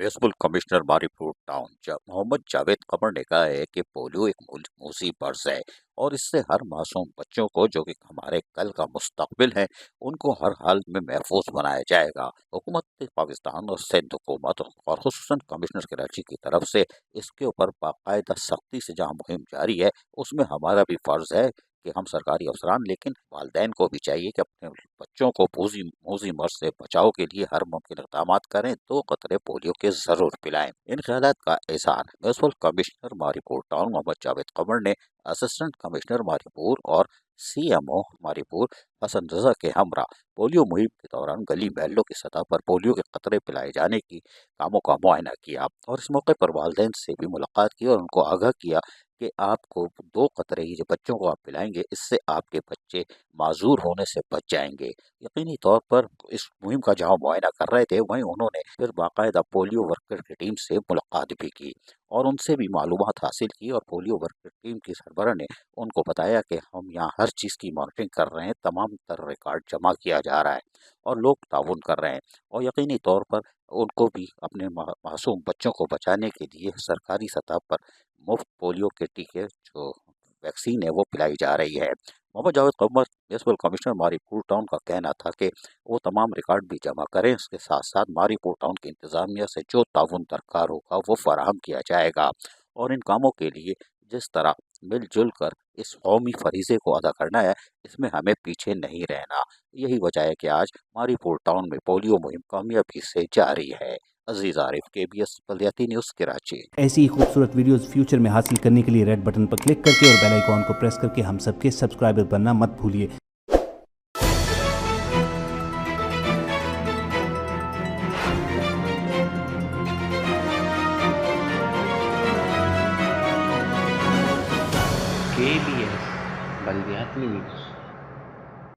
Municipal commissioner Maripur town Mohammad Javed Qamar ने कहा है कि पोलियो एक मूसी मर्ज है और इससे हर मासूम बच्चों को जो कि हमारे कल का मुस्तकबिल है उनको हर हाल में महफूज बनाया जाएगा। हुकूमत पाकिस्तान और सिंध हुकूमत और खुसूसन कमिश्नर कराची की तरफ से इसके ऊपर बाकायदा सख्ती से जहाँ मुहिम जारी है उसमें हमारा भी फर्ज है कि हम सरकारी अफसरान लेकिन वालदैन को भी चाहिए कि अपने बच्चों को मूजी मर्ज से बचाव के लिए हर मुमकिन इक़दाम करें, 2 कतरे पोलियो के ज़रूर पिलाएं। इन ख्यालात का एहसान municipal commissioner Maripur town Mohammad Javed Qamar ने असिस्टेंट कमिश्नर मारीपुर और CMO मारीपुर हसन रजा के हमरा पोलियो मुहिम के दौरान गली महलों की सतह पर पोलियो के कतरे पिलाए जाने की कामों का मुआयना किया और इस मौके पर वालदैन से भी मुलाकात की और उनको आगाह किया कि आपको 2 कतरे ही जो बच्चों को आप पिलाएंगे इससे आपके बच्चे माजूर होने से बच जाएंगे। यकीनी तौर पर इस मुहिम का जहाँ मुआयना कर रहे थे वहीं उन्होंने फिर बाकायदा पोलियो वर्कर की टीम से मुलाकात भी की और उनसे भी मालूमात हासिल की और पोलियो वर्कर टीम की सरबराह ने उनको बताया कि हम यहाँ हर चीज़ की मॉनिटरिंग कर रहे हैं, तमाम तर रिकॉर्ड जमा किया जा रहा है और लोग ताउन कर रहे हैं और यकीनी तौर पर उनको भी अपने मासूम बच्चों को बचाने के लिए सरकारी सतह पर मुफ्त पोलियो के टीके जो वैक्सीन है वो पिलाई जा रही है। मोहम्मद जावेद कमर म्यूनिसिपल कमिश्नर मारीपुर टाउन का कहना था कि वो तमाम रिकॉर्ड भी जमा करें, इसके साथ साथ मारीपुर टाउन की इंतज़ामिया से जो ताउन दरकार होगा वो फराहम किया जाएगा और इन कामों के लिए जिस तरह मिलजुल कर इस कौमी फरीज़े को अदा करना है इसमें हमें पीछे नहीं रहना। यही वजह है कि आज मारीपुर टाउन में पोलियो मुहिम कामयाबी से जारी है। अजीज आरिफ, KBS बल्दियाती न्यूज़, कराची। ऐसी ही खूबसूरत वीडियोस फ्यूचर में हासिल करने के लिए रेड बटन पर क्लिक करके और बेल आइकॉन को प्रेस करके हम सबके सब्सक्राइबर बनना मत भूलिए। KBS बल्दियाती न्यूज़।